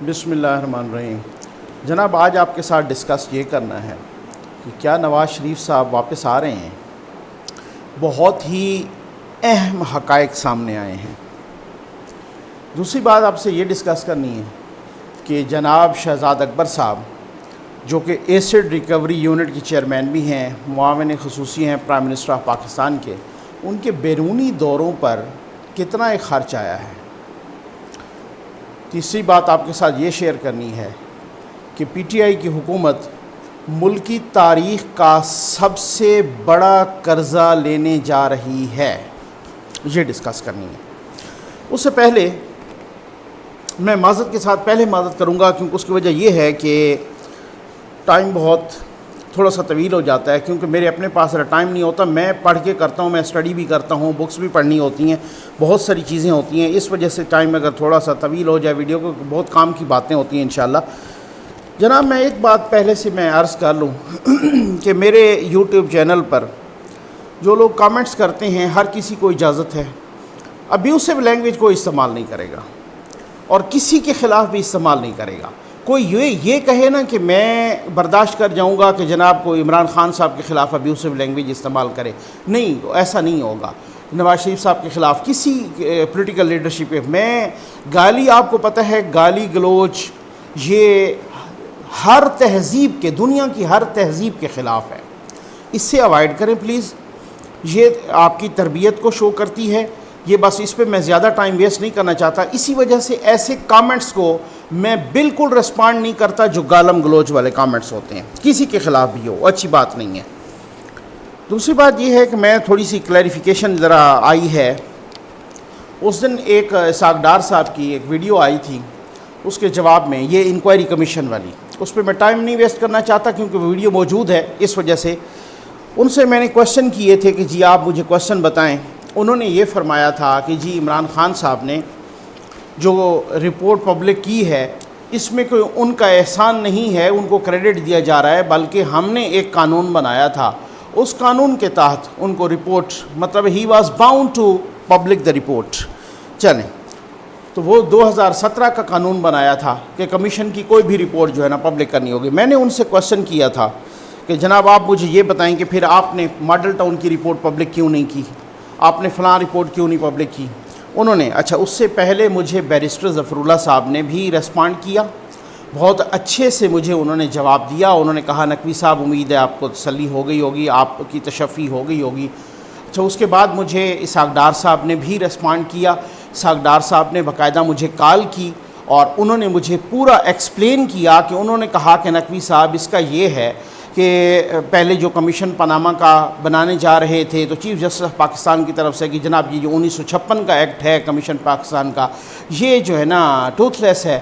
بسم اللہ الرحمن الرحیم۔ جناب آج آپ کے ساتھ ڈسکس یہ کرنا ہے کہ کیا نواز شریف صاحب واپس آ رہے ہیں۔ بہت ہی اہم حقائق سامنے آئے ہیں۔ دوسری بات آپ سے یہ ڈسکس کرنی ہے کہ جناب شہزاد اکبر صاحب جو کہ ایسڈ ریکوری یونٹ کے چیئرمین بھی ہیں، معاون خصوصی ہیں پرائم منسٹر آف پاکستان کے، ان کے بیرونی دوروں پر کتنا ایک خرچ آیا ہے۔ تیسری بات آپ کے ساتھ یہ شیئر کرنی ہے کہ پی ٹی آئی کی حکومت ملکی تاریخ کا سب سے بڑا قرضہ لینے جا رہی ہے، یہ ڈسکس کرنی ہے۔ اس سے پہلے میں معذرت کے ساتھ معذرت کروں گا، کیونکہ اس کی وجہ یہ ہے کہ ٹائم بہت تھوڑا سا طویل ہو جاتا ہے، کیونکہ میرے اپنے پاس ٹائم نہیں ہوتا۔ میں پڑھ کے کرتا ہوں، میں اسٹڈی بھی کرتا ہوں، بکس بھی پڑھنی ہوتی ہیں، بہت ساری چیزیں ہوتی ہیں، اس وجہ سے ٹائم اگر تھوڑا سا طویل ہو جائے ویڈیو کو، بہت کام کی باتیں ہوتی ہیں انشاءاللہ۔ جناب میں ایک بات پہلے سے میں عرض کر لوں کہ میرے یوٹیوب چینل پر جو لوگ کامنٹس کرتے ہیں، ہر کسی کو اجازت ہے، ابیوسو لینگویج کوئی استعمال نہیں کرے گا اور کسی کے خلاف بھی استعمال نہیں کرے گا۔ کوئی یہ کہے نا کہ میں برداشت کر جاؤں گا کہ جناب کو عمران خان صاحب کے خلاف ابیوسو لینگویج استعمال کرے، نہیں، ایسا نہیں ہوگا۔ نواز شریف صاحب کے خلاف کسی پولیٹیکل لیڈرشپ پہ میں گالی، آپ کو پتہ ہے گالی گلوچ یہ ہر تہذیب کے، دنیا کی ہر تہذیب کے خلاف ہے، اس سے اوائڈ کریں پلیز۔ یہ آپ کی تربیت کو شو کرتی ہے، یہ بس اس پہ میں زیادہ ٹائم ویسٹ نہیں کرنا چاہتا۔ اسی وجہ سے ایسے کامنٹس کو میں بالکل رسپانڈ نہیں کرتا جو گالم گلوچ والے کامنٹس ہوتے ہیں، کسی کے خلاف بھی ہو، اچھی بات نہیں ہے۔ دوسری بات یہ ہے کہ میں تھوڑی سی کلیریفیکیشن ذرا آئی ہے۔ اس دن ایک اسحاق ڈار صاحب کی ایک ویڈیو آئی تھی، اس کے جواب میں یہ انکوائری کمیشن والی، اس پہ میں ٹائم نہیں ویسٹ کرنا چاہتا کیونکہ ویڈیو موجود ہے، اس وجہ سے ان سے میں نے کویشچن کیے تھے کہ جی آپ مجھے کویشچن بتائیں۔ انہوں نے یہ فرمایا تھا کہ جی عمران خان صاحب نے جو رپورٹ پبلک کی ہے اس میں کوئی ان کا احسان نہیں ہے، ان کو کریڈٹ دیا جا رہا ہے، بلکہ ہم نے ایک قانون بنایا تھا، اس قانون کے تحت ان کو رپورٹ، مطلب he was bound to public the report. چلیں، تو وہ 2017 کا قانون بنایا تھا کہ کمیشن کی کوئی بھی رپورٹ جو ہے نا پبلک کرنی ہوگی۔ میں نے ان سے کویشچن کیا تھا کہ جناب آپ مجھے یہ بتائیں کہ پھر آپ نے ماڈل ٹاؤن کی رپورٹ پبلک کیوں نہیں کی، آپ نے فلاں رپورٹ کیوں نہیں پبلک کی۔ انہوں نے اس سے پہلے مجھے بیرسٹر ظفر اللہ صاحب نے بھی ریسپانڈ کیا، بہت اچھے سے مجھے انہوں نے جواب دیا۔ انہوں نے کہا نقوی صاحب امید ہے آپ کو تسلی ہو گئی ہوگی، آپ کی تشفی ہو گئی ہوگی۔ اس کے بعد مجھے اسحاق ڈار صاحب نے بھی ریسپانڈ کیا۔ اسحاق ڈار صاحب نے باقاعدہ مجھے کال کی اور انہوں نے مجھے پورا ایکسپلین کیا کہ انہوں نے کہا کہ نقوی صاحب اس کا یہ ہے کہ پہلے جو کمیشن پاناما کا بنانے جا رہے تھے تو چیف جسٹس آف پاکستان کی طرف سے کہ جناب یہ جو 1956 کا ایکٹ ہے کمیشن پاکستان کا، یہ جو ہے نا ٹوتھ لیس ہے،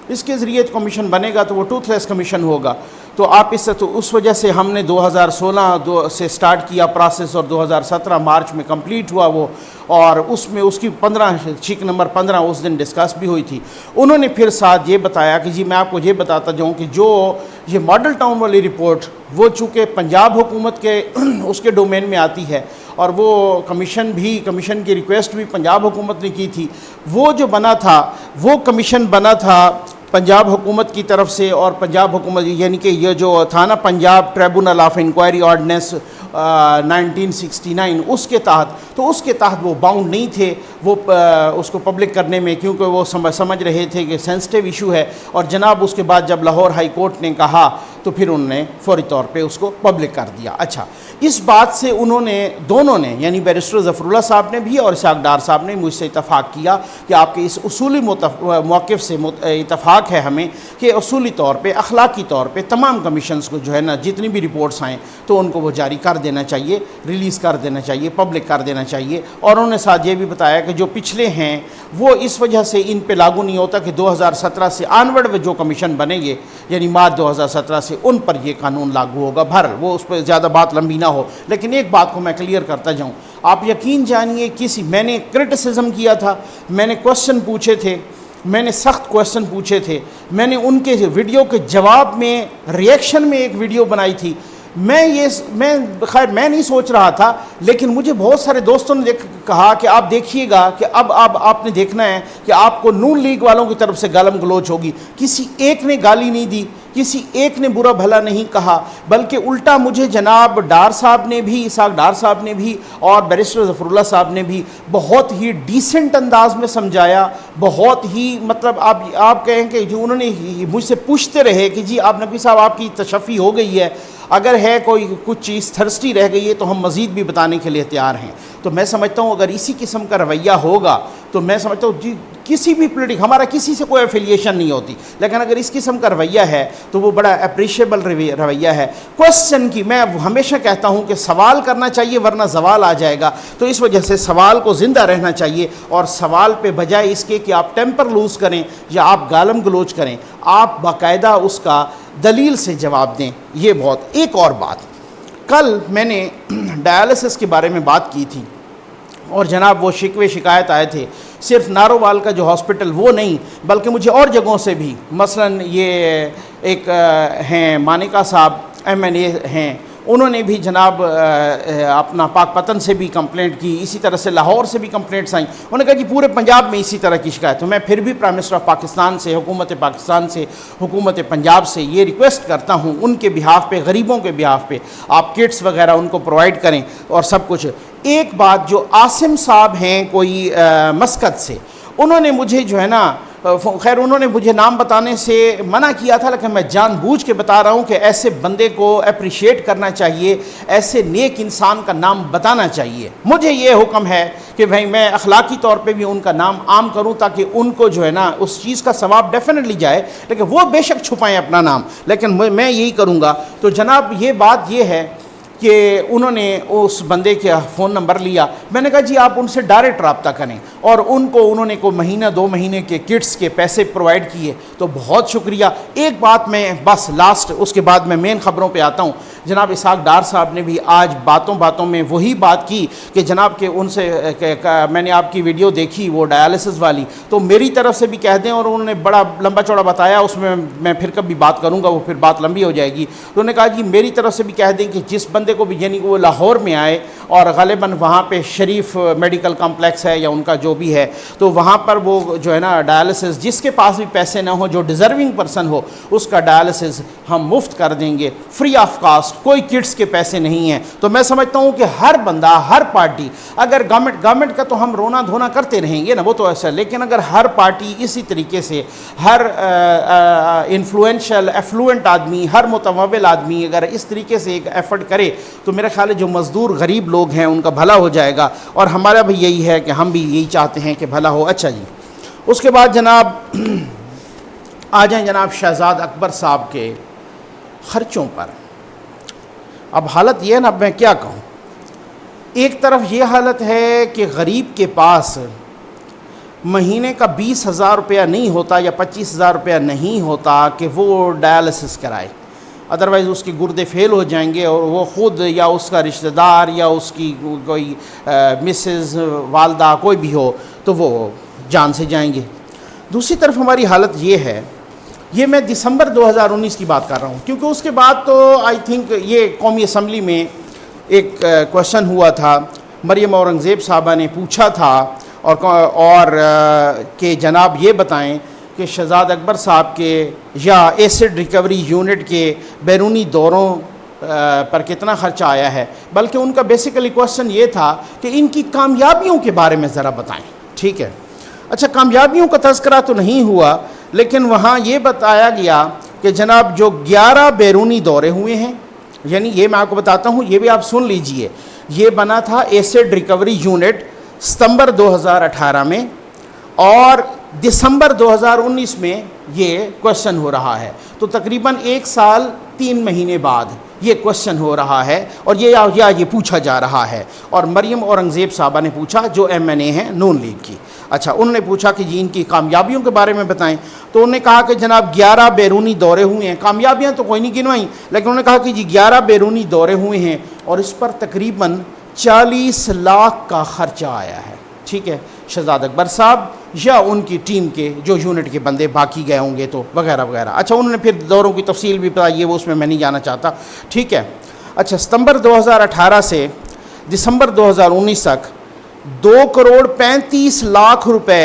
اس کے ذریعے کمیشن بنے گا تو وہ ٹوتھ لیس کمیشن ہوگا۔ تو آپ اس وجہ سے ہم نے 2016 سے سٹارٹ کیا پروسیس اور 2017 مارچ میں کمپلیٹ ہوا وہ، اور اس میں اس کی 15 چھک نمبر 15 اس دن ڈسکس بھی ہوئی تھی۔ انہوں نے پھر ساتھ یہ بتایا کہ جی میں آپ کو یہ بتاتا جاؤں کہ جو یہ ماڈل ٹاؤن والی رپورٹ وہ چونکہ پنجاب حکومت کے اس کے ڈومین میں آتی ہے اور وہ کمیشن کی ریکویسٹ بھی پنجاب حکومت نے کی تھی، وہ جو بنا تھا وہ کمیشن بنا تھا پنجاب حکومت کی طرف سے، اور پنجاب حکومت یعنی کہ یہ جو تھا نا Punjab tribunal of inquiry ordinance 1969 اس کے تحت، تو اس کے تحت وہ باؤنڈ نہیں تھے وہ اس کو پبلک کرنے میں، کیونکہ وہ سمجھ رہے تھے کہ سینسٹیو ایشو ہے۔ اور جناب اس کے بعد جب لاہور ہائی کورٹ نے کہا تو پھر انہوں نے فوری طور پہ اس کو پبلک کر دیا۔ اچھا، اس بات سے دونوں نے یعنی بیرسٹر ظفر اللہ صاحب نے بھی اور اسحاق ڈار صاحب نے مجھ سے اتفاق کیا کہ آپ کے اس اصولی موقف سے اتفاق ہے ہمیں کہ اصولی طور پہ اخلاقی طور پہ تمام کمیشنز کو جو ہے نا جتنی بھی رپورٹس آئیں تو ان کو وہ جاری کر دینا چاہیے، ریلیز کر دینا چاہیے، پبلک کر دینا چاہیے۔ اور انہوں نے ساتھ یہ بھی بتایا کہ جو پچھلے ہیں وہ اس وجہ سے ان پہ لاگو نہیں ہوتا کہ 2017 سے آنورڈ جو کمیشن بنیں گے یعنی مارچ 2017 سے ان پر یہ قانون لاگو ہوگا۔ وہ اس پہ زیادہ بات لمبی نہ ہو، لیکن ایک بات کو میں کلیئر کرتا جاؤں، آپ یقین جانیے میں نے کرٹیسزم کیا تھا، میں نے کویشچن پوچھے تھے، میں نے سخت کویشچن پوچھے تھے، میں نے ان کے ویڈیو کے جواب میں ریئیکشن میں ایک ویڈیو بنائی تھی، میں نہیں سوچ رہا تھا، لیکن مجھے بہت سارے دوستوں نے کہا کہ آپ دیکھیے گا کہ اب آپ نے دیکھنا ہے کہ آپ کو نون لیگ والوں کی طرف سے گالم گلوچ ہوگی. کسی ایک نے گالی نہیں دی، کسی ایک نے برا بھلا نہیں کہا، بلکہ الٹا مجھے جناب ڈار صاحب نے بھی، اسحاق ڈار صاحب نے بھی اور بیرسٹر ظفر اللہ صاحب نے بھی بہت ہی ڈیسنٹ انداز میں سمجھایا. بہت ہی مطلب آپ کہیں کہ جو انہوں نے مجھ سے پوچھتے رہے کہ جی آپ نقوی صاحب آپ کی تشفی ہو گئی ہے، اگر ہے کوئی کچھ چیز تھرسٹی رہ گئی ہے تو ہم مزید بھی بتانے کے لیے تیار ہیں. تو میں سمجھتا ہوں اگر اسی قسم کا رویہ ہوگا تو میں سمجھتا ہوں جی کسی بھی ہمارا کسی سے کوئی ایفیلیشن نہیں ہوتی، لیکن اگر اس قسم کا رویہ ہے تو وہ بڑا اپریشیبل رویہ ہے. کوسچن کی میں ہمیشہ کہتا ہوں کہ سوال کرنا چاہیے ورنہ زوال آ جائے گا، تو اس وجہ سے سوال کو زندہ رہنا چاہیے، اور سوال پہ بجائے اس کے کہ آپ ٹیمپر لوز کریں یا آپ گالم گلوچ کریں، آپ باقاعدہ اس کا دلیل سے جواب دیں. یہ بہت. ایک اور بات، کل میں نے ڈائلسس کے بارے میں بات کی تھی اور جناب وہ شکوے شکایت آئے تھے، صرف نارووال کا جو ہاسپٹل وہ نہیں بلکہ مجھے اور جگہوں سے بھی، مثلا یہ ایک ہیں مانیکا صاحب MNA ہیں، انہوں نے بھی جناب اپنا پاک پتن سے بھی کمپلینٹ کی، اسی طرح سے لاہور سے بھی کمپلینٹس آئیں. انہوں نے کہا کہ پورے پنجاب میں اسی طرح کی شکایت. تو میں پھر بھی پرائم منسٹر آف پاکستان سے، حکومت پاکستان سے، حکومت پنجاب سے یہ ریکویسٹ کرتا ہوں ان کے بہاف پہ، غریبوں کے بہاف پہ آپ کٹس وغیرہ ان کو پرووائڈ کریں اور سب کچھ. ایک بات، جو عاصم صاحب ہیں کوئی مسقط سے، انہوں نے مجھے جو ہے نا، خیر انہوں نے مجھے نام بتانے سے منع کیا تھا، لیکن میں جان بوجھ کے بتا رہا ہوں کہ ایسے بندے کو اپریشیٹ کرنا چاہیے، ایسے نیک انسان کا نام بتانا چاہیے. مجھے یہ حکم ہے کہ بھائی میں اخلاقی طور پہ بھی ان کا نام عام کروں تاکہ ان کو جو ہے نا اس چیز کا ثواب ڈیفینیٹلی جائے، لیکن وہ بے شک چھپائیں اپنا نام، لیکن میں یہی کروں گا. تو جناب یہ بات یہ ہے کہ انہوں نے اس بندے کا فون نمبر لیا، میں نے کہا جی آپ ان سے ڈائریکٹ رابطہ کریں، اور ان کو انہوں نے کوئی مہینہ 2 مہینے کے کٹس کے پیسے پرووائڈ کیے. تو بہت شکریہ. ایک بات میں بس لاسٹ، اس کے بعد میں مین خبروں پہ آتا ہوں. جناب اسحاق ڈار صاحب نے بھی آج باتوں میں وہی بات کی کہ جناب کہ ان سے میں نے آپ کی ویڈیو دیکھی وہ ڈائلسس والی، تو میری طرف سے بھی کہہ دیں، اور انہوں نے بڑا لمبا چوڑا بتایا، اس میں پھر کبھی بات کروں گا، وہ پھر بات لمبی ہو جائے گی. تو انہوں نے کہا جی میری طرف سے بھی کہہ دیں کہ جس بندے کو بھی، یعنی وہ لاہور میں آئے اور غالباً وہاں پہ شریف میڈیکل کمپلیکس ہے یا ان کا جو بھی ہے، تو وہاں پر وہ جو ہے نا ڈائلسس، جس کے پاس بھی پیسے نہ ہوں، جو ڈیزرونگ پرسن ہو، اس کا ڈائلسس ہم مفت کر دیں گے، فری آف کاسٹ، کوئی کٹس کے پیسے نہیں ہیں. تو میں سمجھتا ہوں کہ ہر بندہ، ہر پارٹی، اگر گورنمنٹ کا تو ہم رونا دھونا کرتے رہیں گے نا، وہ تو ایسا، لیکن اگر ہر پارٹی اسی طریقے سے، ہر انفلوئنشل ایفلوئنٹ آدمی، ہر متمول آدمی اگر اس طریقے سے ایک ایفرٹ کرے تو میرا خیال ہے جو مزدور غریب لوگ ہیں ان کا بھلا ہو جائے گا. اور ہمارا بھی یہی ہے کہ ہم بھی یہی چاہتے ہیں کہ بھلا ہو. اچھا جی، اس کے بعد جناب آ جائیں جناب شہزاد اکبر صاحب کے خرچوں پر. اب حالت یہ ہے نا، اب میں کیا کہوں. ایک طرف یہ حالت ہے کہ غریب کے پاس مہینے کا 20,000 روپیہ نہیں ہوتا یا 25,000 روپیہ نہیں ہوتا کہ وہ ڈائلسس کرائے، ادروائز اس کے گردے فیل ہو جائیں گے اور وہ خود یا اس کا رشتہ دار یا اس کی کوئی مسز، والدہ، کوئی بھی ہو تو وہ جان سے جائیں گے. دوسری طرف ہماری حالت یہ ہے، یہ میں دسمبر 2019 کی بات کر رہا ہوں، کیونکہ اس کے بعد تو آئی تھنک یہ قومی اسمبلی میں ایک کویشچن ہوا تھا، مریم اورنگزیب صاحبہ نے پوچھا تھا اور کہ جناب یہ بتائیں کہ شہزاد اکبر صاحب کے یا ایسڈ ریکوری یونٹ کے بیرونی دوروں پر کتنا خرچہ آیا ہے. بلکہ ان کا بیسیکلی کویشچن یہ تھا کہ ان کی کامیابیوں کے بارے میں ذرا بتائیں. ٹھیک ہے، اچھا کامیابیوں کا تذکرہ تو نہیں ہوا، لیکن وہاں یہ بتایا گیا کہ جناب جو 11 بیرونی دورے ہوئے ہیں، یعنی یہ میں آپ کو بتاتا ہوں، یہ بھی آپ سن لیجئے. یہ بنا تھا ایسڈ ریکوری یونٹ ستمبر 2018 میں، اور دسمبر 2019 میں یہ کویشچن ہو رہا ہے. تو تقریباً 1 سال 3 مہینے بعد یہ کویشچن ہو رہا ہے اور یہ پوچھا جا رہا ہے. اور مریم اورنگزیب صاحبہ نے پوچھا جو MNA ہیں نون لیگ کی. اچھا، انہوں نے پوچھا کہ جی ان کی کامیابیوں کے بارے میں بتائیں. تو انہوں نے کہا کہ جناب 11 بیرونی دورے ہوئے ہیں. کامیابیاں تو کوئی نہیں گنوائیں، لیکن انہوں نے کہا کہ جی 11 بیرونی دورے ہوئے ہیں اور اس پر تقریباً 40 لاکھ کا خرچہ آیا ہے. ٹھیک ہے، شہزاد اکبر صاحب یا ان کی ٹیم کے جو یونٹ کے بندے باقی گئے ہوں گے تو وغیرہ وغیرہ. اچھا، انہوں نے پھر دوروں کی تفصیل بھی بتائی ہے، وہ اس میں نہیں جانا چاہتا. ٹھیک ہے. اچھا ستمبر 2018 سے دسمبر 2019 تک 2,35,00,000 روپے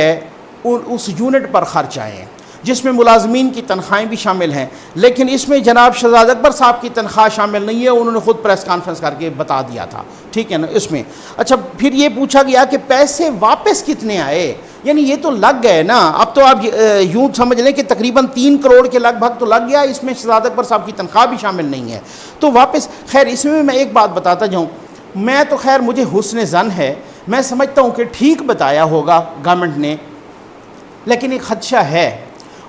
اس یونٹ پر خرچ آئے ہیں، جس میں ملازمین کی تنخواہیں بھی شامل ہیں، لیکن اس میں جناب شہزاد اکبر صاحب کی تنخواہ شامل نہیں ہے، انہوں نے خود پریس کانفرنس کر کے بتا دیا تھا، ٹھیک ہے نا اس میں۔ اچھا پھر یہ پوچھا گیا کہ پیسے واپس کتنے آئے، یعنی یہ تو لگ گئے نا، اب تو آپ یوں سمجھ لیں کہ تقریباً 3 کروڑ کے لگ بھگ تو لگ گیا، اس میں شہزاد اکبر صاحب کی تنخواہ بھی شامل نہیں ہے تو واپس۔ خیر اس میں ایک بات بتاتا جاؤں، میں تو خیر مجھے حسن ظن ہے، میں سمجھتا ہوں کہ ٹھیک بتایا ہوگا گورنمنٹ نے، لیکن ایک خدشہ ہے،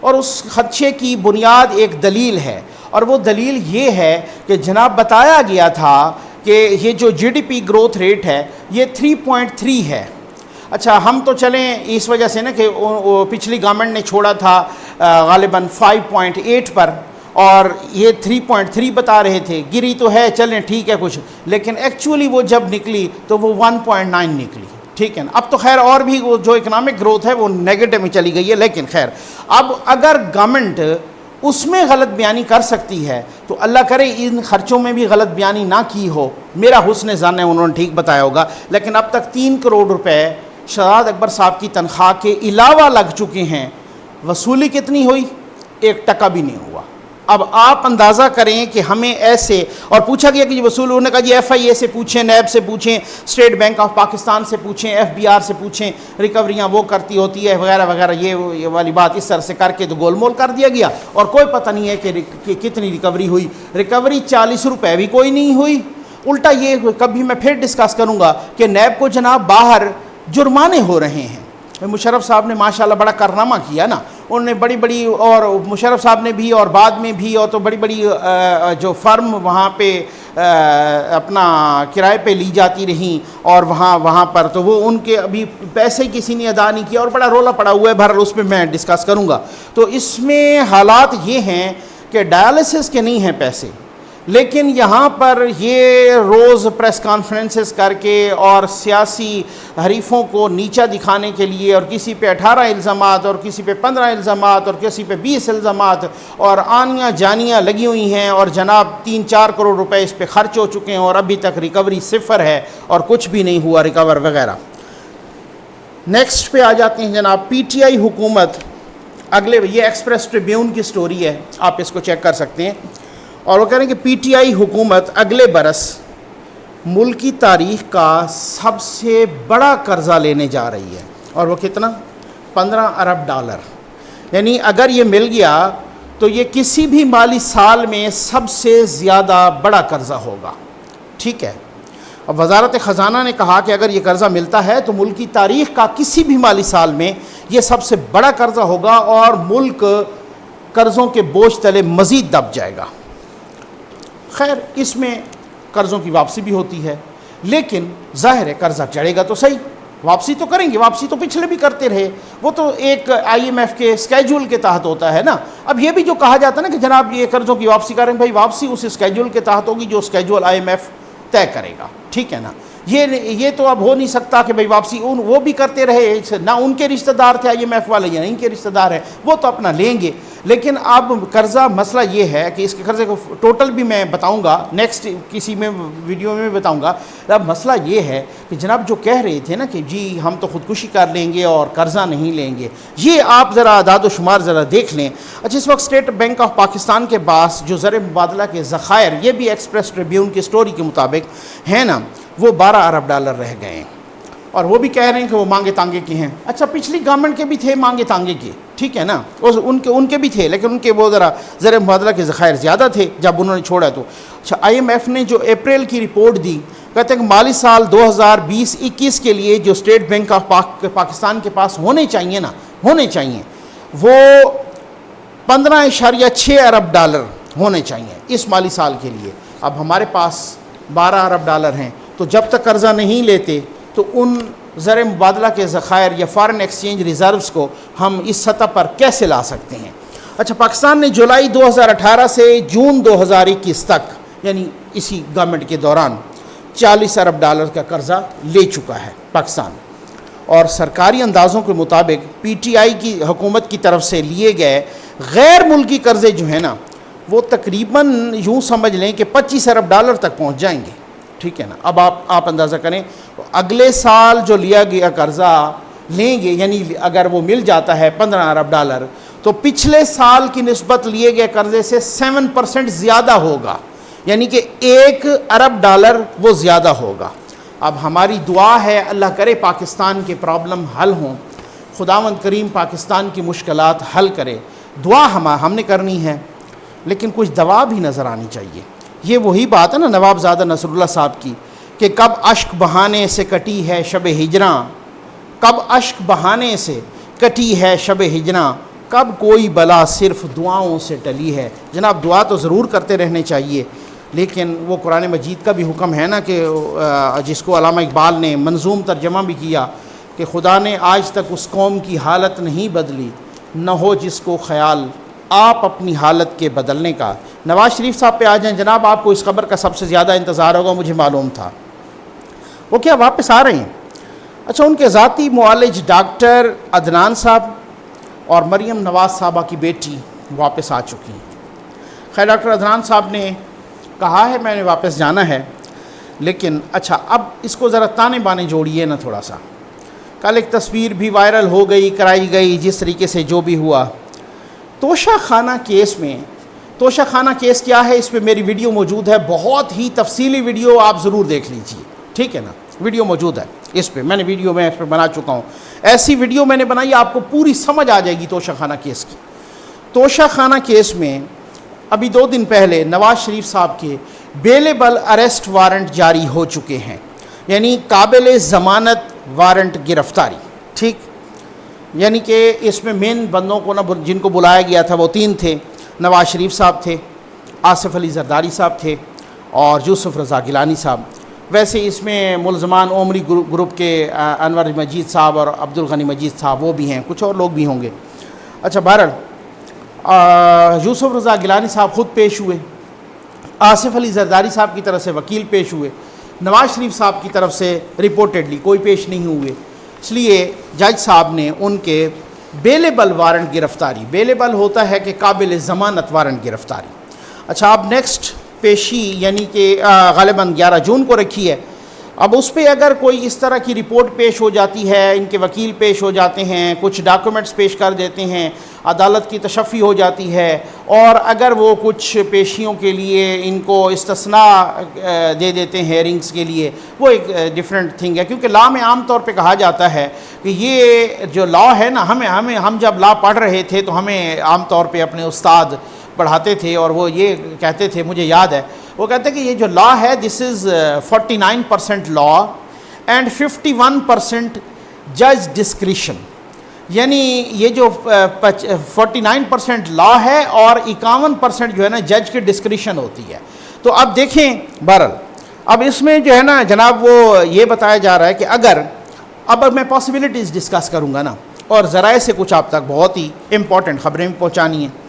اور اس خدشے کی بنیاد ایک دلیل ہے، اور وہ دلیل یہ ہے کہ جناب بتایا گیا تھا کہ یہ جو G D P growth rate ہے یہ 3.3 ہے۔ اچھا ہم تو چلیں اس وجہ سے نا کہ پچھلی گورنمنٹ نے چھوڑا تھا غالباً 5.8 پر، اور یہ 3.3 بتا رہے تھے، گری تو ہے چلیں ٹھیک ہے کچھ، لیکن ایکچولی وہ جب نکلی تو وہ 1.9 نکلی، ٹھیک ہے نا۔ اب تو خیر اور بھی وہ جو اکنامک گروتھ ہے وہ نیگیٹو میں چلی گئی ہے، لیکن خیر اب اگر گورنمنٹ اس میں غلط بیانی کر سکتی ہے تو اللہ کرے ان خرچوں میں بھی غلط بیانی نہ کی ہو، میرا حسن ظن ہے انہوں نے ٹھیک بتایا ہوگا، لیکن اب تک 3 کروڑ روپے شہزاد اکبر صاحب کی تنخواہ کے علاوہ لگ چکے ہیں، وصولی کتنی ہوئی؟ 1 ٹکا بھی نہیں ہوا۔ اب آپ اندازہ کریں کہ ہمیں ایسے، اور پوچھا گیا کہ یہ وصول، انہوں نے کہا جی ایف آئی اے سے پوچھیں، نیب سے پوچھیں، اسٹیٹ بینک آف پاکستان سے پوچھیں، ایف بی آر سے پوچھیں، ریکوریاں وہ کرتی ہوتی ہے وغیرہ وغیرہ، یہ والی بات اس طرح سے کر کے تو گول مول کر دیا گیا، اور کوئی پتہ نہیں ہے کہ کتنی ریکوری ہوئی۔ ریکوری 40 روپے بھی کوئی نہیں ہوئی، الٹا یہ کبھی میں پھر ڈسکس کروں گا کہ نیب کو جناب باہر جرمانے ہو رہے ہیں۔ مشرف صاحب نے ماشاءاللہ بڑا کارنامہ کیا نا، انہوں نے بڑی اور مشرف صاحب نے بھی اور بعد میں بھی، اور تو بڑی جو فرم وہاں پہ اپنا کرائے پہ لی جاتی رہیں، اور وہاں پر تو وہ ان کے ابھی پیسے کسی نے ادا نہیں کیا، اور بڑا رولا پڑا ہوا ہے، بہرحال اس پہ میں ڈسکس کروں گا۔ تو اس میں حالات یہ ہیں کہ ڈائلسس کے نہیں ہیں پیسے، لیکن یہاں پر یہ روز پریس کانفرنسز کر کے اور سیاسی حریفوں کو نیچا دکھانے کے لیے، اور کسی پہ 18 الزامات اور کسی پہ 15 الزامات اور کسی پہ 20 الزامات، اور آنیاں جانیاں لگی ہوئی ہیں، اور جناب 3-4 کروڑ روپے اس پہ خرچ ہو چکے ہیں، اور ابھی تک ریکوری 0 ہے اور کچھ بھی نہیں ہوا ریکور وغیرہ۔ نیکسٹ پہ آ جاتے ہیں جناب، پی ٹی آئی حکومت اگلے، یہ ایکسپریس ٹریبیون کی سٹوری ہے، آپ اس کو چیک کر سکتے ہیں، اور وہ کہہ رہے ہیں کہ پی ٹی آئی حکومت اگلے برس ملک کی تاریخ کا سب سے بڑا قرضہ لینے جا رہی ہے، اور وہ کتنا؟ 15 ارب ڈالر، یعنی اگر یہ مل گیا تو یہ کسی بھی مالی سال میں سب سے زیادہ بڑا قرضہ ہوگا، ٹھیک ہے۔ اب وزارت خزانہ نے کہا کہ اگر یہ قرضہ ملتا ہے تو ملک کی تاریخ کا کسی بھی مالی سال میں یہ سب سے بڑا قرضہ ہوگا، اور ملک قرضوں کے بوجھ تلے مزید دب جائے گا۔ خیر اس میں قرضوں کی واپسی بھی ہوتی ہے، لیکن ظاہر ہے قرضہ چڑھے گا تو صحیح، واپسی تو کریں گے، واپسی تو پچھلے بھی کرتے رہے، وہ تو ایک آئی ایم ایف کے اسکیجول کے تحت ہوتا ہے نا۔ اب یہ بھی جو کہا جاتا ہے نا کہ جناب یہ قرضوں کی واپسی کریں، بھائی واپسی اس اسکیجول کے تحت ہوگی جو اسکیجول آئی ایم ایف طے کرے گا، ٹھیک ہے نا۔ یہ تو اب ہو نہیں سکتا کہ بھائی واپسی وہ بھی کرتے رہے، نہ ان کے رشتہ دار تھے آئی ایم ایف والے یا ان کے رشتہ دار ہیں، وہ تو اپنا لیں گے، لیکن اب قرضہ مسئلہ یہ ہے کہ اس کے قرضے کو ٹوٹل بھی میں بتاؤں گا نیکسٹ کسی میں ویڈیو میں بتاؤں گا۔ اب مسئلہ یہ ہے کہ جناب جو کہہ رہے تھے نا کہ جی ہم تو خودکشی کر لیں گے اور قرضہ نہیں لیں گے، یہ آپ ذرا اعداد و شمار ذرا دیکھ لیں۔ اچھا اس وقت اسٹیٹ بینک آف پاکستان کے پاس جو زر مبادلہ کے ذخائر، یہ بھی ایکسپریس ٹریبیون کی سٹوری کے مطابق ہے نا، وہ 12 ارب ڈالر رہ گئے ہیں، اور وہ بھی کہہ رہے ہیں کہ وہ مانگے تانگے کے ہیں۔ اچھا پچھلی گورنمنٹ کے بھی تھے مانگے تانگے کے، ٹھیک ہے نا، ان کے بھی تھے، لیکن ان کے وہ ذرا زر مبادلہ کے ذخائر زیادہ تھے جب انہوں نے چھوڑا تو۔ اچھا آئی ایم ایف نے جو اپریل کی رپورٹ دی، کہتے ہیں کہ مالی سال 2020-21 کے لیے جو اسٹیٹ بینک آف پاکستان کے پاس ہونے چاہیے وہ 15.6 ارب ڈالر ہونے چاہیے اس مالی سال کے لیے۔ اب ہمارے پاس 12 ارب ڈالر ہیں، تو جب تک قرضہ نہیں لیتے تو ان زر مبادلہ کے ذخائر یا فارن ایکسچینج ریزروز کو ہم اس سطح پر کیسے لا سکتے ہیں؟ اچھا پاکستان نے جولائی 2018 سے جون 2021 تک، یعنی اسی گورنمنٹ کے دوران 40 ارب ڈالر کا قرضہ لے چکا ہے پاکستان، اور سرکاری اندازوں کے مطابق پی ٹی آئی کی حکومت کی طرف سے لیے گئے غیر ملکی قرضے جو ہیں نا وہ تقریباً یوں سمجھ لیں کہ $25 ارب تک پہنچ جائیں گے، ٹھیک ہے نا۔ اب آپ اندازہ کریں اگلے سال جو لیا گیا قرضہ لیں گے، یعنی اگر وہ مل جاتا ہے $15 ارب، تو پچھلے سال کی نسبت لیے گئے قرضے سے 7% زیادہ ہوگا، یعنی کہ $1 ارب وہ زیادہ ہوگا۔ اب ہماری دعا ہے اللہ کرے پاکستان کے پرابلم حل ہوں، خداوند کریم پاکستان کی مشکلات حل کرے، دعا ہم نے کرنی ہے، لیکن کچھ دوا بھی نظر آنی چاہیے۔ یہ وہی بات ہے نا نواب زادہ نصر اللہ صاحب کی کہ کب اشک بہانے سے کٹی ہے شب ہجراں، کب اشک بہانے سے کٹی ہے شب ہجراں، کب کوئی بلا صرف دعاؤں سے ٹلی ہے۔ جناب دعا تو ضرور کرتے رہنے چاہیے، لیکن وہ قرآن مجید کا بھی حکم ہے نا کہ جس کو علامہ اقبال نے منظوم ترجمہ بھی کیا کہ خدا نے آج تک اس قوم کی حالت نہیں بدلی، نہ ہو جس کو خیال آپ اپنی حالت کے بدلنے کا۔ نواز شریف صاحب پہ آ جائیں جناب، آپ کو اس خبر کا سب سے زیادہ انتظار ہوگا، مجھے معلوم تھا۔ وہ کیا واپس آ رہے ہیں؟ اچھا، ان کے ذاتی معالج ڈاکٹر عدنان صاحب اور مریم نواز صاحبہ کی بیٹی واپس آ چکی ہیں۔ خیر ڈاکٹر عدنان صاحب نے کہا ہے میں نے واپس جانا ہے، لیکن اچھا اب اس کو ذرا تانے بانے جوڑیے نا تھوڑا سا۔ کل ایک تصویر بھی وائرل ہو گئی، کرائی گئی، جس طریقے سے جو بھی ہوا توشہ خانہ کیس میں۔ توشہ خانہ کیس کیا ہے، اس پہ میری ویڈیو موجود ہے، بہت ہی تفصیلی ویڈیو، آپ ضرور دیکھ لیجیے، ٹھیک ہے نا۔ ویڈیو موجود ہے اس پہ، میں نے ویڈیو میں اس پہ بنا چکا ہوں، ایسی ویڈیو میں نے بنائی آپ کو پوری سمجھ آ جائے گی توشہ خانہ کیس کی۔ توشہ خانہ کیس میں ابھی 2 دن پہلے نواز شریف صاحب کے بیلیبل اریسٹ وارنٹ جاری ہو چکے ہیں، یعنی قابل ضمانت وارنٹ گرفتاری، ٹھیک۔ یعنی کہ اس میں مین بندوں کو جن کو بلایا گیا تھا وہ 3 تھے، نواز شریف صاحب تھے، آصف علی زرداری صاحب تھے اور یوسف رضا گیلانی صاحب۔ ویسے اس میں ملزمان عمری گروپ کے انور مجید صاحب اور عبدالغنی مجید صاحب وہ بھی ہیں، کچھ اور لوگ بھی ہوں گے۔ اچھا بہرحال یوسف رضا گیلانی صاحب خود پیش ہوئے، آصف علی زرداری صاحب کی طرف سے وکیل پیش ہوئے، نواز شریف صاحب کی طرف سے رپورٹڈلی کوئی پیش نہیں ہوئے، اس لیے جج صاحب نے ان کے بیلیبل وارنٹ گرفتاری، بیلیبل ہوتا ہے کہ قابل ضمانت وارنٹ گرفتاری۔ اچھا اب نیکسٹ پیشی یعنی کہ غالباً 11 جون کو رکھی ہے۔ اب اس پہ اگر کوئی اس طرح کی رپورٹ پیش ہو جاتی ہے، ان کے وکیل پیش ہو جاتے ہیں، کچھ ڈاکومنٹس پیش کر دیتے ہیں، عدالت کی تشفی ہو جاتی ہے، اور اگر وہ کچھ پیشیوں کے لیے ان کو استثناء دے دیتے ہیں ہیئرنگس کے لیے، وہ ایک ڈیفرنٹ تھنگ ہے، کیونکہ لا میں عام طور پہ کہا جاتا ہے کہ یہ جو لا ہے نا، ہم جب لا پڑھ رہے تھے تو ہمیں عام طور پہ اپنے استاد پڑھاتے تھے اور وہ یہ کہتے تھے، مجھے یاد ہے وہ کہتے ہیں کہ یہ جو لا ہے دس از 49% لا اینڈ 51% جج ڈسکریشن، یعنی یہ جو 49% لا ہے اور 51% جو ہے نا جج کی ڈسکریشن ہوتی ہے۔ تو اب دیکھیں بہرحال اب اس میں جو ہے نا جناب وہ یہ بتایا جا رہا ہے کہ اگر اب میں پاسبلٹیز ڈسکس کروں گا نا، اور ذرائع سے کچھ آپ تک بہت ہی امپورٹنٹ خبریں پہنچانی ہیں۔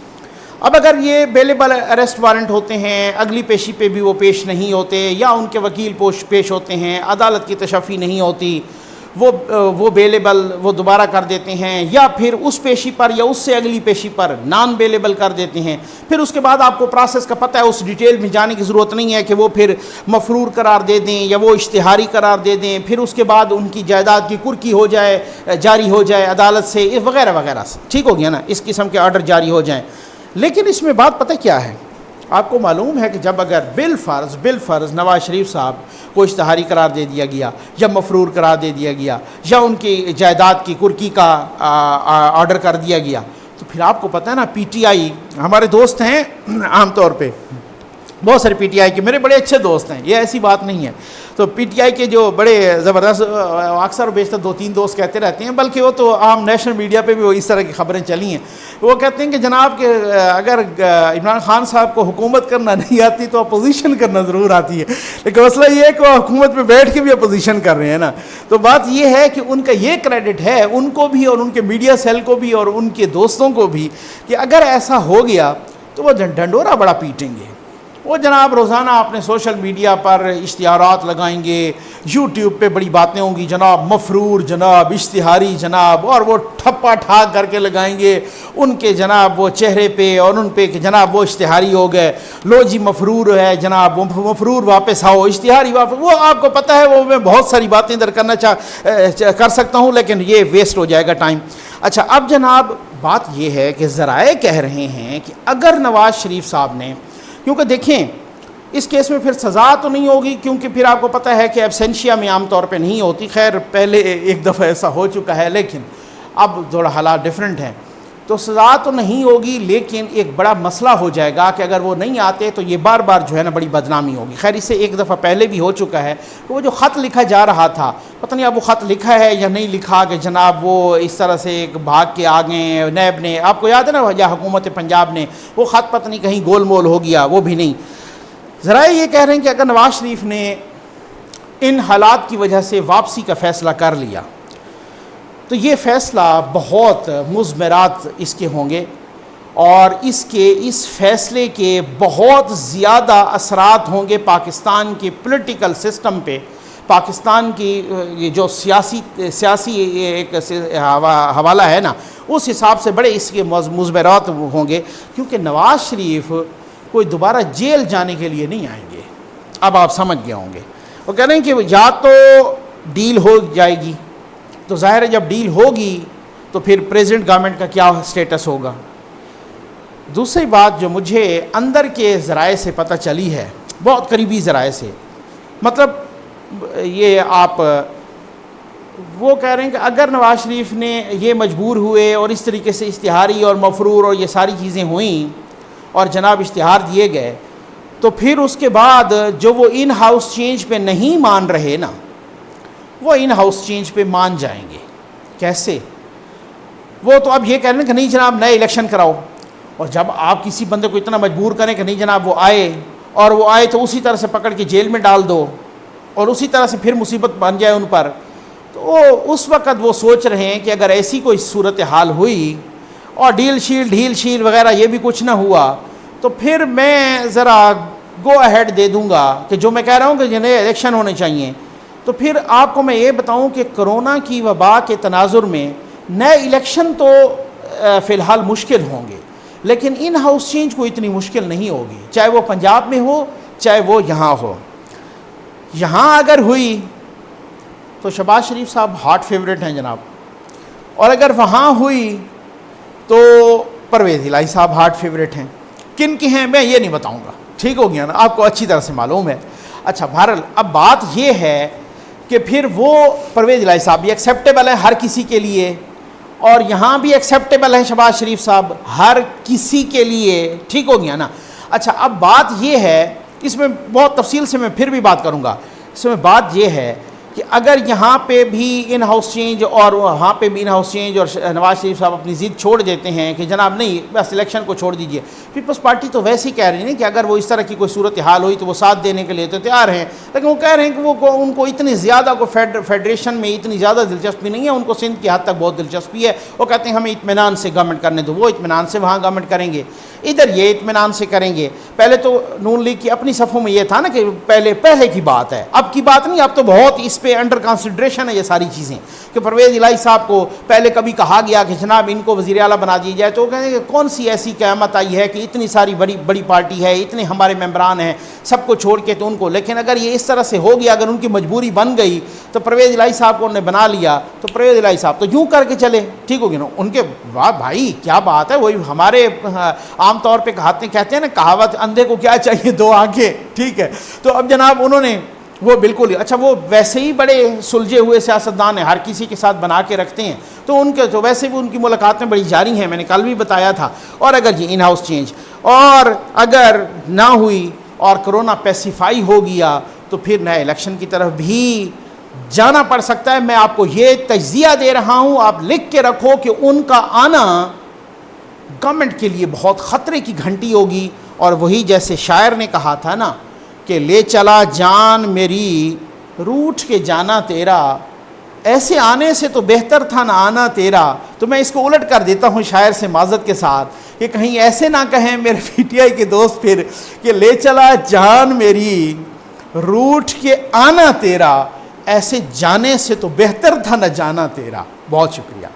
اب اگر یہ بیلیبل اریسٹ وارنٹ ہوتے ہیں، اگلی پیشی پہ بھی وہ پیش نہیں ہوتے، یا ان کے وکیل پیش ہوتے ہیں، عدالت کی تشفی نہیں ہوتی، وہ بیلیبل وہ دوبارہ کر دیتے ہیں، یا پھر اس پیشی پر یا اس سے اگلی پیشی پر نان بیلیبل کر دیتے ہیں، پھر اس کے بعد آپ کو پروسیس کا پتہ ہے، اس ڈیٹیل میں جانے کی ضرورت نہیں ہے کہ وہ پھر مفرور قرار دے دیں یا وہ اشتہاری قرار دے دیں، پھر اس کے بعد ان کی جائیداد کی کرکی ہو جائے، جاری ہو جائے عدالت سے وغیرہ وغیرہ سے، ٹھیک ہو گیا نا، اس قسم کے آرڈر جاری ہو جائیں۔ لیکن اس میں بات پتہ کیا ہے، آپ کو معلوم ہے کہ جب اگر بالفرض نواز شریف صاحب کو اشتہاری قرار دے دیا گیا یا مفرور قرار دے دیا گیا یا ان کی جائیداد کی کرکی کا آرڈر کر دیا گیا، تو پھر آپ کو پتہ ہے نا پی ٹی آئی ہمارے دوست ہیں، عام طور پہ بہت سارے پی ٹی آئی کے میرے بڑے اچھے دوست ہیں، یہ ایسی بات نہیں ہے، تو پی ٹی آئی کے جو بڑے زبردست اکثر و بیشتر 2-3 دوست کہتے رہتے ہیں، بلکہ وہ تو عام نیشنل میڈیا پہ بھی وہ اس طرح کی خبریں چلی ہیں، وہ کہتے ہیں کہ جناب کہ اگر عمران خان صاحب کو حکومت کرنا نہیں آتی تو اپوزیشن کرنا ضرور آتی ہے، لیکن مسئلہ یہ ہے کہ وہ حکومت میں بیٹھ کے بھی اپوزیشن کر رہے ہیں نا، تو بات یہ ہے کہ ان کا یہ کریڈٹ ہے ان کو بھی اور ان کے میڈیا سیل کو بھی اور ان کے دوستوں کو بھی کہ اگر ایسا ہو گیا تو وہ ڈنڈورا بڑا پیٹیں گے، وہ جناب روزانہ اپنے سوشل میڈیا پر اشتہارات لگائیں گے، یوٹیوب پہ بڑی باتیں ہوں گی، جناب مفرور، جناب اشتہاری، جناب، اور وہ ٹھپا ٹھاک کر کے لگائیں گے ان کے جناب وہ چہرے پہ اور ان پہ کہ جناب وہ اشتہاری ہو گئے، لو جی مفرور ہے جناب، مفرور واپس آؤ، اشتہاری واپس، وہ آپ کو پتہ ہے وہ میں بہت ساری باتیں ادھر کرنا کر سکتا ہوں لیکن یہ ویسٹ ہو جائے گا ٹائم۔ اچھا اب جناب بات یہ ہے کہ ذرائع کہہ رہے ہیں کہ اگر نواز شریف صاحب نے، کیونکہ دیکھیں اس کیس میں پھر سزا تو نہیں ہوگی کیونکہ پھر آپ کو پتہ ہے کہ ایبسینشیا میں عام طور پہ نہیں ہوتی، خیر پہلے ایک دفعہ ایسا ہو چکا ہے لیکن اب تھوڑا حالات ڈیفرنٹ ہیں، تو سزا تو نہیں ہوگی لیکن ایک بڑا مسئلہ ہو جائے گا کہ اگر وہ نہیں آتے تو یہ بار بار جو ہے نا بڑی بدنامی ہوگی۔ خیر اس سے ایک دفعہ پہلے بھی ہو چکا ہے کہ وہ جو خط لکھا جا رہا تھا، پتہ نہیں اب وہ خط لکھا ہے یا نہیں لکھا کہ جناب وہ اس طرح سے ایک بھاگ کے آگے نیب نے، آپ کو یاد ہے نا یا حکومت پنجاب نے وہ خط پتہ نہیں کہیں گول مول ہو گیا، وہ بھی نہیں۔ ذرائع یہ کہہ رہے ہیں کہ اگر نواز شریف نے ان حالات کی وجہ سے واپسی کا فیصلہ کر لیا تو یہ فیصلہ بہت مضمرات اس کے ہوں گے اور اس فیصلے کے بہت زیادہ اثرات ہوں گے پاکستان کے پولیٹیکل سسٹم پہ، پاکستان کی یہ جو سیاسی ایک حوالہ ہے نا اس حساب سے بڑے اس کے مضمرات ہوں گے، کیونکہ نواز شریف کوئی دوبارہ جیل جانے کے لیے نہیں آئیں گے۔ اب آپ سمجھ گئے ہوں گے، وہ کہہ رہے ہیں کہ یا تو ڈیل ہو جائے گی، تو ظاہر ہے جب ڈیل ہوگی تو پھر پریزیڈنٹ گورنمنٹ کا کیا سٹیٹس ہوگا۔ دوسری بات جو مجھے اندر کے ذرائع سے پتہ چلی ہے، بہت قریبی ذرائع سے، مطلب یہ آپ وہ کہہ رہے ہیں کہ اگر نواز شریف نے یہ مجبور ہوئے اور اس طریقے سے اشتہاری اور مفرور اور یہ ساری چیزیں ہوئیں اور جناب اشتہار دیے گئے تو پھر اس کے بعد جو وہ ان ہاؤس چینج پہ نہیں مان رہے نا وہ ان ہاؤس چینج پہ مان جائیں گے۔ کیسے؟ وہ تو اب یہ کہہ رہے ہیں کہ نہیں جناب نئے الیکشن کراؤ، اور جب آپ کسی بندے کو اتنا مجبور کریں کہ نہیں جناب وہ آئے تو اسی طرح سے پکڑ کے جیل میں ڈال دو اور اسی طرح سے پھر مصیبت بن جائے ان پر، تو اس وقت وہ سوچ رہے ہیں کہ اگر ایسی کوئی صورتحال ہوئی اور ڈھیل شیل وغیرہ یہ بھی کچھ نہ ہوا تو پھر میں ذرا گو اہیڈ دے دوں گا کہ جو میں کہہ رہا ہوں کہ نئے الیکشن ہونے چاہیے۔ تو پھر آپ کو میں یہ بتاؤں کہ کرونا کی وبا کے تناظر میں نئے الیکشن تو فی الحال مشکل ہوں گے لیکن ان ہاؤس چینج کو اتنی مشکل نہیں ہوگی، چاہے وہ پنجاب میں ہو چاہے وہ یہاں ہو۔ یہاں اگر ہوئی تو شہباز شریف صاحب ہاٹ فیورٹ ہیں جناب، اور اگر وہاں ہوئی تو پرویز الہی صاحب ہاٹ فیورٹ ہیں۔ کن کی ہیں میں یہ نہیں بتاؤں گا، ٹھیک ہو گیا نا، آپ کو اچھی طرح سے معلوم ہے۔ اچھا بہرحال اب بات یہ ہے کہ پھر وہ پرویز الہی صاحب بھی ایکسیپٹیبل ہے ہر کسی کے لیے اور یہاں بھی ایکسیپٹیبل ہے شہباز شریف صاحب ہر کسی کے لیے، ٹھیک ہو گیا نا۔ اچھا اب بات یہ ہے، اس میں بہت تفصیل سے میں پھر بھی بات کروں گا، اس میں بات یہ ہے کہ اگر یہاں پہ بھی ان ہاؤس چینج اور وہاں پہ بھی ان ہاؤس چینج اور نواز شریف صاحب اپنی ضد چھوڑ دیتے ہیں کہ جناب نہیں بس الیکشن کو چھوڑ دیجئے، پیپلز پارٹی تو ویسے ہی کہہ رہی ہے کہ اگر وہ اس طرح کی کوئی صورتحال ہوئی تو وہ ساتھ دینے کے لیے تو تیار ہیں، لیکن وہ کہہ رہے ہیں کہ وہ ان کو اتنی زیادہ فیڈریشن میں اتنی زیادہ دلچسپی نہیں ہے، ان کو سندھ کی حد تک بہت دلچسپی ہے، وہ کہتے ہیں ہمیں اطمینان سے گورنمنٹ کرنے دو، وہ اطمینان سے وہاں گورنمنٹ کریں گے، ادھر یہ اطمینان سے کریں گے۔ پہلے تو نون لیگ کی اپنی صفوں میں یہ تھا نا کہ پہلے کی بات ہے، اب کی بات نہیں، اب تو بہت اس پہ انڈر کنسیڈریشن ہے یہ ساری چیزیں کہ پرویز الہی صاحب کو پہلے کبھی کہا گیا کہ جناب ان کو وزیر اعلیٰ بنا دیا جائے، تو وہ کہیں گے کون سی ایسی قیامت آئی ہے کہ اتنی ساری بڑی پارٹی ہے، اتنے ہمارے ممبران ہیں، سب کو چھوڑ کے تو ان کو، لیکن اگر یہ اس طرح سے ہو گیا، اگر ان کی مجبوری بن گئی تو پرویز الہی صاحب کو انہوں نے بنا لیا، تو پرویز الہی صاحب تو یوں کر کے چلے، ٹھیک ہوگی نا، ان کے واہ بھائی کیا بات ہے، وہی ہمارے عام طور پہ کہتے ہیں نا کہاوت اندھے کو کیا چاہیے دو آنکھیں، ٹھیک ہے، تو اب جناب انہوں نے وہ بالکل ہی، اچھا وہ ویسے ہی بڑے سلجھے ہوئے سیاستدان ہیں، ہر کسی کے ساتھ بنا کے رکھتے ہیں، تو ان کے تو ویسے بھی ان کی ملاقاتیں بڑی جاری ہیں، میں نے کل بھی بتایا تھا، اور اگر یہ ان ہاؤس چینج اور اگر نہ ہوئی اور کرونا پیسیفائی ہو گیا تو پھر نئے الیکشن کی طرف بھی جانا پڑ سکتا ہے۔ میں آپ کو یہ تجزیہ دے رہا ہوں، آپ لکھ کے رکھو کہ ان کا آنا گورنمنٹ کے لیے بہت خطرے کی گھنٹی ہوگی، اور وہی جیسے شاعر نے کہا تھا نا کہ لے چلا جان میری روٹھ کے جانا تیرا، ایسے آنے سے تو بہتر تھا نہ آنا تیرا، تو میں اس کو الٹ کر دیتا ہوں شاعر سے معذرت کے ساتھ کہ کہیں ایسے نہ کہیں میرے پی ٹی آئی کے دوست پھر کہ لے چلا جان میری روٹھ کے آنا تیرا، ایسے جانے سے تو بہتر تھا نہ جانا تیرا۔ بہت شکریہ۔